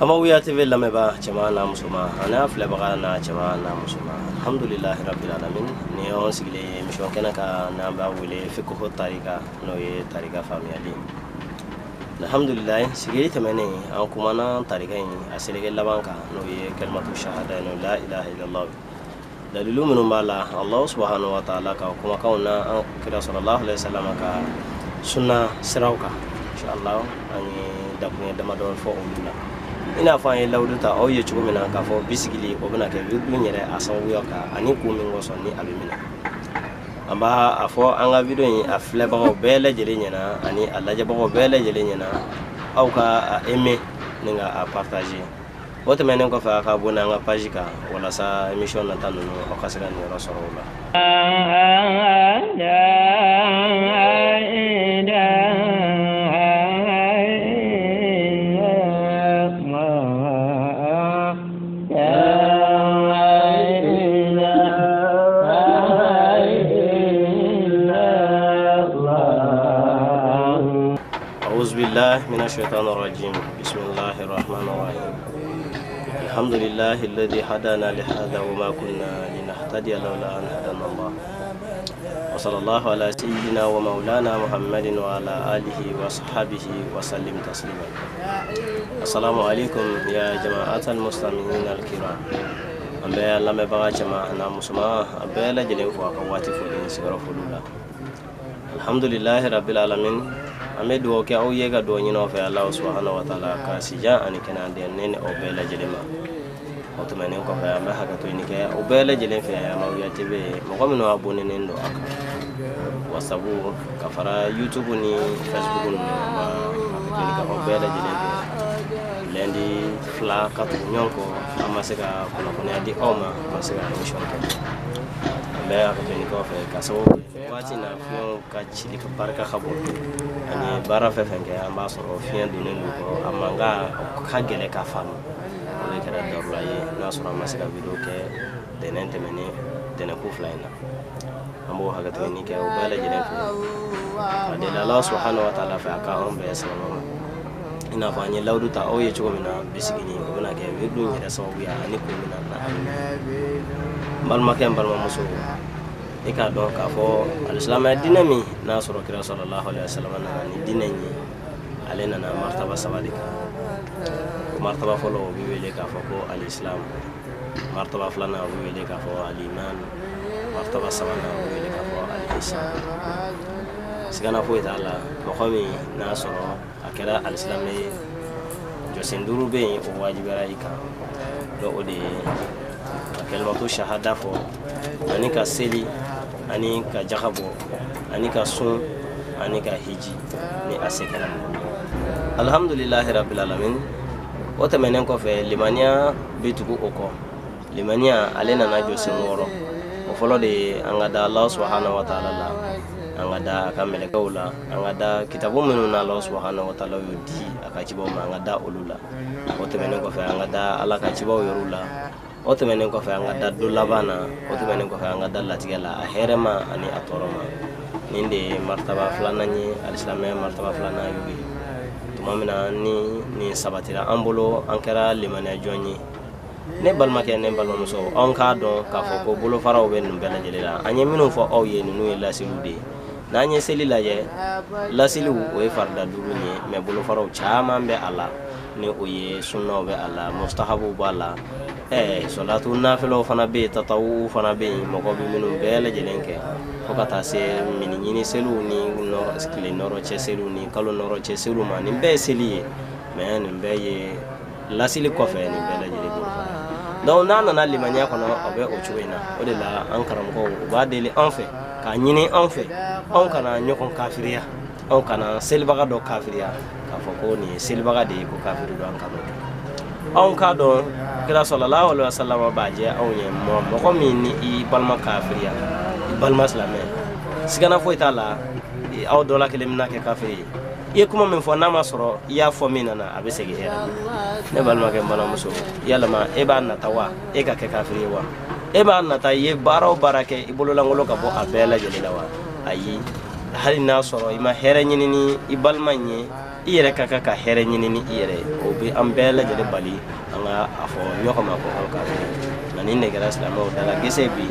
Amawiya TV lameba jamana musuma ana flebaga na jamana musuma alhamdulillah rabbil alamin ni on sigle mission kenaka na ba wile fiqhu tarika no ye tarika family alhamdulillah sigili tamane an kuma na tarika yin asirige labanka no ye kalmatu shahada no la ilaha illallah dalilu min mala allah subhanahu wa ta'ala ka kuma kauna an kira sallallahu alaihi wasallam ka sunna sirauka inshallah ani da kuma da madon fo umma ina fa yin lawduta o ye chugo mina ka fo bisigili o bina ke vidun yere asan wiyo ka ani ku min woso ni abimina amba afo anga video yin a fleba o bele jele nyana ani alaje bo bele jele nyana au ka aimer ninga a partager wote menen ko fa ka bona nga page ka wala sa emission na tanu o kasira ni rasulullah من الشيطان الرجيم بسم الله الرحمن الرحيم الحمد لله الذي هدانا لهذا وما كنا لنهتدي لولا أن هدانا الله وصلى الله على سيدنا ومولانا محمد وعلى آله وصحبه وسلم تسليما السلام عليكم يا جماعة المسلمين الكرام أمبيا لما بغى جماعنا مسلمة أمبيا لجلين فوقواتي فولين سيغرا فلولا الحمد لله رب العالمين ame do ke o yega do nyino fe Allah subhanahu wa ta'ala ka sija ani kana de nene o bela jelema o to menen ko fa ma haka to ni ke o bela jelen fe ya ma wiya tebe mo ko mino abone nen do aka wasabu ka fara YouTube ni Facebook ni ma ni ka o bela jelen fe lendi fla ka to nyonko amase ka ko ko ne adi o ma amase ka mission ko be aka to ni ko fe ka so wati na fion ka chili ka barka khabo ani bara fe fenge amba so fion dunen ko amanga ka gele ka famu o le kera dorlaye na so masika video ke denente meni dene ku flyna ambo haga to ni ke o bala jelen fe ade Allah subhanahu wa ta'ala fa ka on be salama ina fa ni lawdu ta o ye chugo mina bisigini ko na ke video ni so wiya ani ko mina na balma ke balma muso ika don ka fo al-islam dinami na suru kira sallallahu alaihi wasallam na ni dinani alena na martaba sabadika martaba folo bi wele ka fo ko al-islam martaba flana bi wele ka fo al-iman martaba sabana bi wele ka fo al-ihsan sigana fo ita mo khomi na suru akira al-islam e jo senduru be o wajibara ika do ode kalmatu shahada fo anika seli anika jakabo anika sun anika hiji ni asekala alhamdulillah rabbil alamin wata menen ko fe limania betugo oko limania alena na jo semoro o folo de angada Allah subhanahu wa ta'ala la angada kamele kawla angada kitabu menuna Allah subhanahu wa ta'ala yodi akachibo angada ulula wata menen ko fe angada Allah kachibo yorula oto menen ko fa ngada do labana oto menen ko fa ngada latigala herema ani atoroma ninde martaba flana ni al-islam martaba flana yubi tumamina ni sabatira ambolo ankara limana jonni ne balma ke ne balma muso on ka don ka fo ko bolo faraw be no bela jelela anye minu fo o ye ni no la silude na anye selila je la silu o e farda durunye me bolo faraw chama be ala ne o ye sunna be ala mustahabu bala salatu nafilo fana be tatawu fana be moko be minum bele jelenke ko kata se min nyini selu ni no skile noro che selu ni kalo noro che selu man be seliye men be ye lasili ko fe ni bele jele bo do nana na limanya kono obe o chuina o de la ankaram ko ba dele en fait ka nyini en fait on kana nyokon kafiriya on kana selbaga do kafiriya ka foko ni selbaga de ko kafiru do ankamo on ka don kira sallallahu alaihi wasallam baje awye mo ko min i balma kafiriya i balma islame sigana fo itala aw dola kelemna ke kafiri e kuma min fo nama soro ya fo minana abesege hera ne balma ke bana muso yalla ma e ba na tawa e ka ke kafiri wa e ba na ta ye baro barake ibolo langolo ka bo abela jelela wa ayi hali na soro ima hera nyini i balma nye iyere ka here nyini ni iyere obi ambele jere bali anga afo nyokoma ko alkafir nani ne gara islamo dala gese bi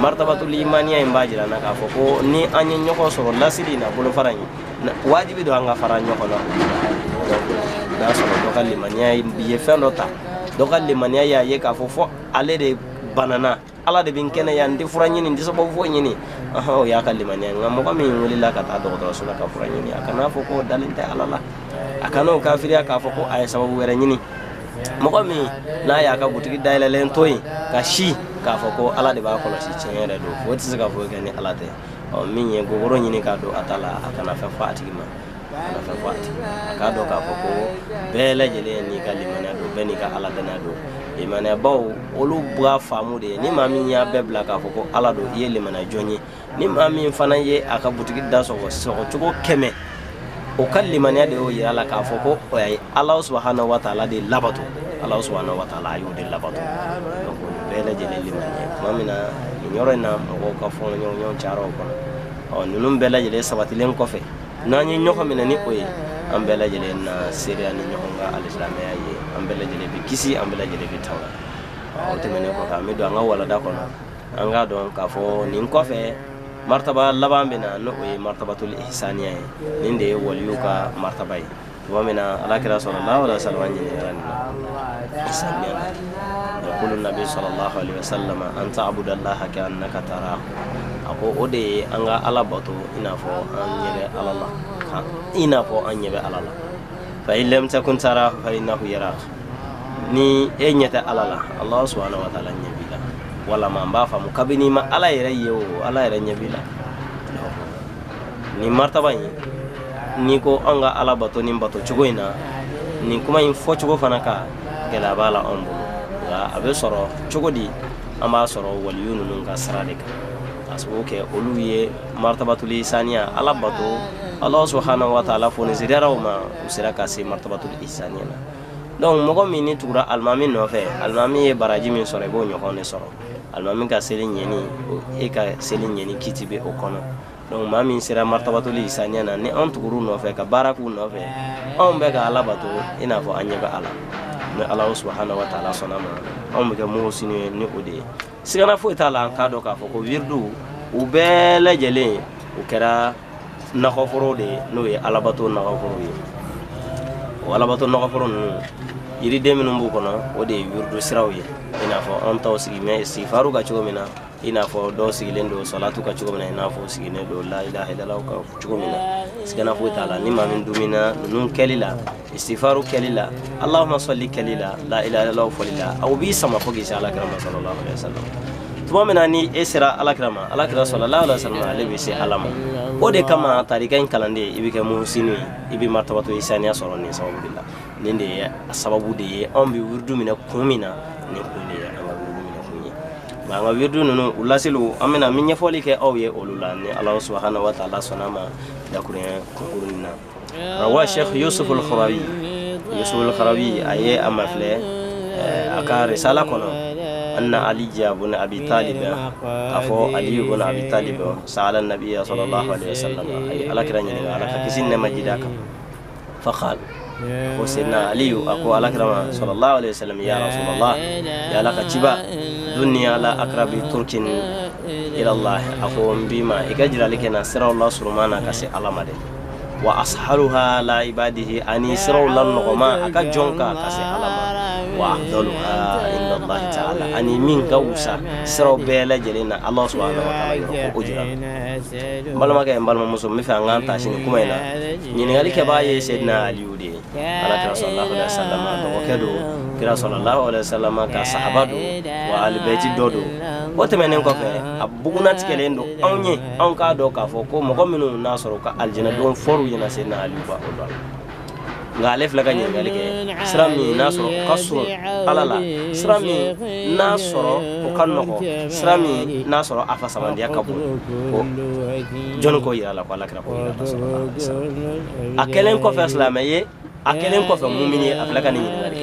martabatul imaniya imbajira na ka fo ko ni anye nyoko so lasiri na bulu farani wajibi do anga fara nyoko na da so do kal limaniya bi fendo ta do kal limaniya ya ye ka fo ale de banana ala de bin kene ya ndi furanyi ni ndiso bo fo nyini ya kal limaniya ngam ko mi wulila ka ta do rasul ka furanyi ni akana fo ko dalinte alala akano kafiriya ka fo ko ay sababu were nyini moko mi na ya ka butiki daila len toyi ka shi ka fo ko ala de ba ko shi chenyere do woti se ka fo gani ala te o min ye gogoro nyini ka do atala akana fa fatigi ma ana fa fati ka do ka fo ko bele jele ni ka limana do beni ka ala dana do limana baw olu bua famu de ni ma min ya bebla ka fo ko ala do ye limana jonyi ni ma min fana ye aka butiki da so chugo keme o kallimaniya de o yala ka fo ko o ay Allah subhanahu wa ta'ala de labato Allah subhanahu wa ta'ala ayu de labato donc bele jele limaniya mamina nyorena mo ko fo nyon charo ko o nunum bele jele sabati len ko fe nani nyoko mina ni o am bele jele na syria ni nyoko nga al-islamiyya ye am bele jele bi kisi am bele jele bi tawa o temene ko ka mi do nga wala da ko anga don ka fo ni ko fe martaba laban bina no martabatul ihsaniya ninde waliyuka martabai ومن على صلى الله عليه وسلم يقول النبي صلى الله عليه وسلم أن تعبد الله كأنك تراه أقول أودي أنغا على بطو إنافو أن يبي على الله إنافو أن يبي على الله فإن لم تكن تراه فإنه يراك ni enyata على الله الله سبحانه وتعالى يبي لا ولا ما بافا مكبني ما على يريو على يريني لا ni martaba ni ko anga ala bato ni bato chugoina ni kuma in fo chugo fanaka gela bala ombo ga abe soro chugodi amba soro waliyunu nun ka saradeka asbuke oluye martabatul ihsaniya ala bato Allah subhanahu wa ta'ala fo ni zidara ma usira kasi martabatul ihsaniya donc mogo mini tura almami no fe almami e baraji min soro bo nyoko ne soro almami ka selin yeni e ka selin yeni kitibe o kono donc mami sira martabatul ihsaniya na ni on tuguru no fe ka baraku no fe on be ka ala bato ina fo anya ba ala mais Allah subhanahu wa ta'ala sonama on be ka mo sini ni ode sigana fo itala an ka do ka fo ko wirdu u bele jele u kera na khoforo de no ye ala bato na khoforo ye wala bato na khoforo no yiri de minum bu kono ode wirdu sirawi ina fo on taw sigi me istighfaru ka chomina ina fo do sigilen do salatu ka chugomina ina fo sigine do la ilaha illallah ka chugomina sigana fo taala ni mamin dumina nun kelila istighfaru kelila allahumma salli kelila la ilaha illallah falila aw bi sama fo gisa ala karama sallallahu alaihi wasallam tumamina ni esira ala karama sallallahu alaihi wasallam alaihi se alama o de kama tarika in kalande ibike musini ibi martabatu isaniya soro ni sababu billah ninde sababu de on bi wurdu mina kumina ni kunde banga wirdu nunu ulasilu amina minya foli ke awye olulani Allah subhanahu wa ta'ala sonama dakuren kurunna rawa Sheikh Yusuf al-Kharawi aye amafle aka risala kono anna Ali ibn Abi Talib afo Ali ibn Abi Talib sa'ala an-nabiy sallallahu alaihi wasallam ay alakran ni alaka kisinna majidaka faqal وسيدنا علي أكو على كرام صلى الله عليه وسلم يا رسول الله يا لك تبا دنيا لا أقرب ترك إلى الله أكو بما إجرى لك نصر الله سبحانه كسي علامة وأصحلها لا عباده أني سر الله نغما أكجونك كسي علامة وأفضلها عند الله تعالى أني من كوسا سر بيلا جلنا الله سبحانه وتعالى يرفع أجرا بالما كان بالما مسلم مفعل تاشين كمينا ينقل كباي سيدنا علي ala kira sallallahu alaihi wasallam do kedo kira sallallahu alaihi wasallam ka sahabado wa albayti dodo wote menen ko fe abuguna tikelendo onye on ka do ka fo ko mo ko minu nasoro ka aljana don foru yana sayyidina ali ba Allah ngalef la ganye ngalike srami nasoro kasro alala srami nasoro ko kannoko srami nasoro afa samandi akabu ko jon ko yala ko ala kira ko yala sallallahu alaihi wasallam akelen ko fe islamaye akelen ko fe mu'mini aflaka ni ngali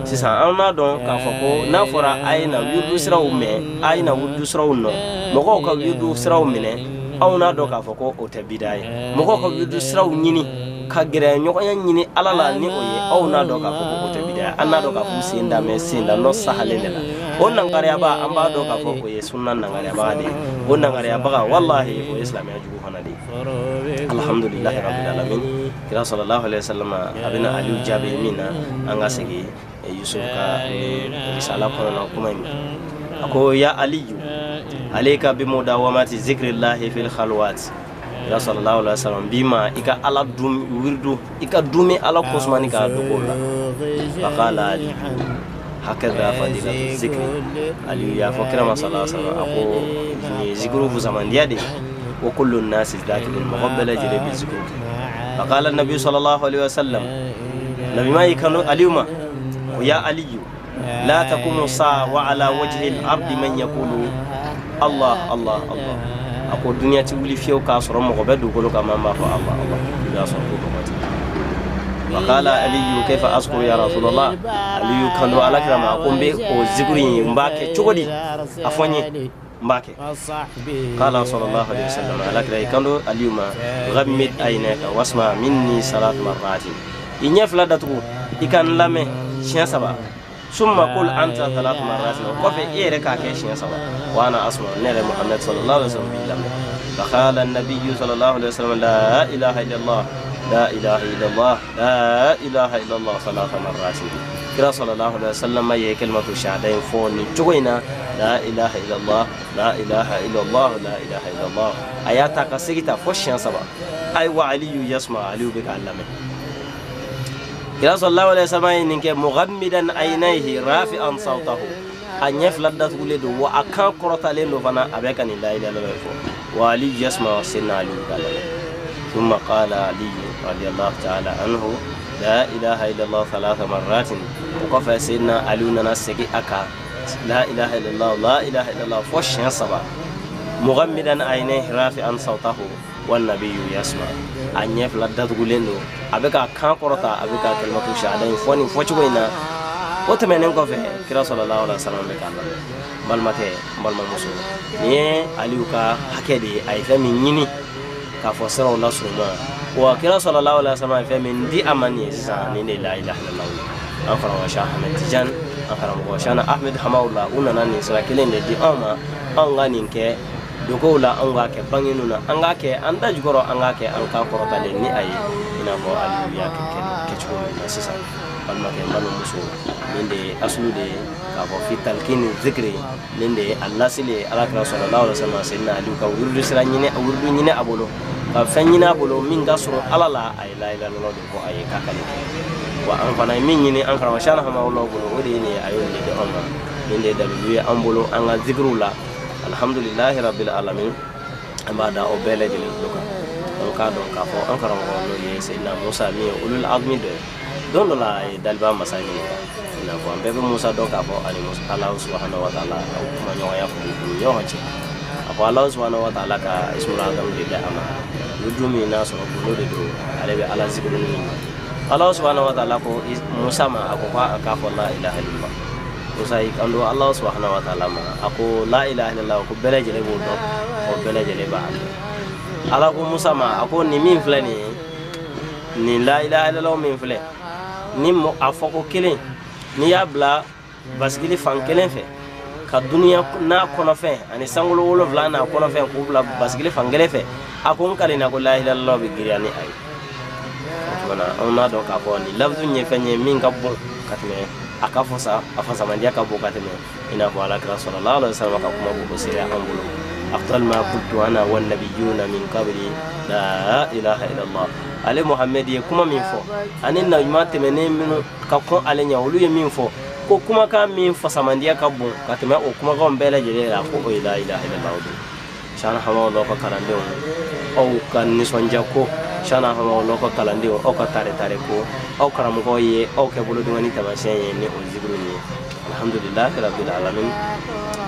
sisan amna don ka foko na fora ayina wirdu siraw me ayina wirdu siraw no moko ka wirdu siraw mine awna do ka foko o tabidai moko ka wirdu siraw nyini kagere nyokonya nyini alala ni oye aw na do ka ko to bidaya anna do ka fu senda me senda no sahalele la onan kare ba amba do ka ko oye sunnan nan kare ba de onan kare ba wallahi o islam ya jugo hanadi alhamdulillah rabbil alamin kira sallallahu alaihi wasallam abina ali jabe mina anga segi yusuf ka risala ko na kuma ako ya aliyu alayka bi mudawamati zikrillahi fil khalwat ya sallallahu alaihi wasallam bima ika ala dum wirdu ika dumi ala kosmani ka dogola faqala ali hakadha fadilatu zikri ali ya fakira sallallahu alaihi wasallam ako ni zikru fu zaman diade wa kullu an-nas dakilul muqabbala jere bi zikru faqala an-nabi sallallahu alaihi wasallam nabi ma ikanu aliyuma ya aliyu لا تقوم الساعة وعلى وجه الأرض من يقول الله الله الله أقول الدنيا تقولي فيه كاسر مغبد وقولوا كمان ما فعل الله الله لا صرفه وقال علي كيف أذكر يا رسول الله علي كانوا على كلام أقوم به وذكري مباكي تقولي أفني مباكي قال صلى الله عليه وسلم على كلام كانوا اليوم غمد عينك واسمع مني 3 مرات إن يفعل دتو إكان لامه شيء سبا ثم قل أنت 3 مرات وقف إيرك كيشين سوا وأنا أسمع نبي محمد صلى الله عليه وسلم بالله فقال النبي صلى الله عليه وسلم لا إله إلا الله لا إله إلا الله لا إله إلا الله 3 مرات كلا صلى الله عليه وسلم ما هي كلمة الشهادتين فوني جوينا لا إله إلا الله لا إله إلا الله لا إله إلا الله آياتك سيتا فوشين سوا أي وعلي يسمع علي بك علمه كلا صلى الله عليه وسلم إنك مغمدا عينيه رافعا صوته أن يفلت تقولد وأكان قرطة لنو فانا أبيكا لا إله إلا الله وعلي يسمع سنة علي ثم قال علي رضي الله تعالى عنه لا إله إلا الله 3 مرات وقف سيدنا علي نسكي أكا لا إله إلا الله لا إله إلا الله فوش ينصبا مغمدا عينيه رافعا صوته والنبي يسمع أن يفلت تقولد أبيكا كان قرطة أبيكا كلمة شهادة فوني فوشوينا وتمنين كوفي كرا صلى الله عليه وسلم بكالا بالمتى بالمسلم نيه عليوكا هكذا أي فمن يني كفسر الله سبحانه وكرا صلى الله عليه وسلم فمن دي أماني زاني لا إله إلا الله أنفر وشاه أحمد تجان أنفر وشان أحمد حماه الله وننا نسرا كلين دي أما أنغانين كه dokola anga ke banginuna anga ke anda jugoro anga ke anka korota le ni ay ina ko aliya ke chugo ni sisa balma ke malu muso ninde aslu de ka ko fital kin zikri ninde allah sile ala ka sallallahu alaihi wasallam sayyidina ali ka wurdu siranyine wurdu nyine abolo ka fanyina abolo min gasro alala ay la ilaha illallah de ko ay kakale wa an fana min nyine an fara shana hama wallahu bolo wode ni ayo ni de amma ninde dalu ya ambolo anga zikrullah alhamdulillahi rabbil alamin amada o bele jele doka on ka don ka fo an karam no ye sayyidina musa mi ulul azmi de don la dalba masani ina ko ambe musa don ka fo ali musa allah subhanahu wa ta'ala kuma nyo ya fu yo hachi apo allah subhanahu wa ta'ala ka ismul azam de ama yudumi na so ko de do alebe ala zikrun ni allah subhanahu wa ta'ala ko musa ma ko ka fo la ilaha illallah usai kando allah subhanahu wa ta'ala ma ako la ilaha illallah ko bele jele bo do ko bele jele ba ala ko musa ma ako ni min fle ni la ilaha illallah min fle ni mo afoko kelen ni yabla basgili fan kelen fe ka dunya na kono fe ani sangulo wolo vla na kono fe ko bla basgili fan gele fe ako kale na ko la ilaha illallah be girani ay wana ona do ka ko ni lafzu nye fenye min ka bon katme akafosa afasa mandia ka bokateme ina ko ala kra sallallahu alaihi wasallam ka kuma ko sire ambulo afdal ma kuntu ana wan nabiyuna min qabli la ilaha illa allah ali muhammad ye kuma min fo anin na yumate menen min ka ko ale nya wulu ye min fo ko kuma ka min fasa mandia ka bon kateme o kuma ko mbele jele la ko la ilaha illa allah shana hawa lo ko kalande o kan ni sonja ko shana hawa lo ko kalande o ka tare ko o karam ko ye o ke bulu dum ni tamashen ye ni o zikru ni alhamdulillah rabbil alamin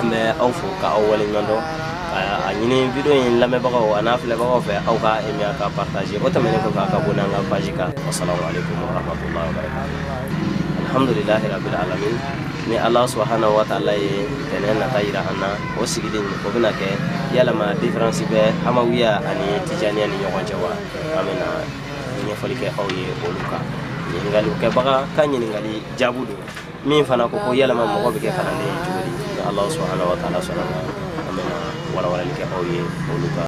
me au fu ka o wala ngando a nyine video yin lame ba ko ana fle ba ko fe au ka emi ka partager o tamene ko ka bonanga page ka assalamu alaikum wa rahmatullahi wa barakatuh alhamdulillah rabbil alamin ni allah subhanahu wa ta'ala ye tenena tayira anna o sigidin ko bina ke yala ma difference be hamawiya ani tijaniya ni yonjawa amena ɲɛfɔli kɛ aw ye olu kan ɲininkali kɛbaga ka ɲininkali jaabu don min fana ko ko yɛlɛma mɔgɔ bɛ kɛ kalanden cogo di ni Alahu subahanahu wa taala sɔnna an bɛna walawalali kɛ aw ye olu kan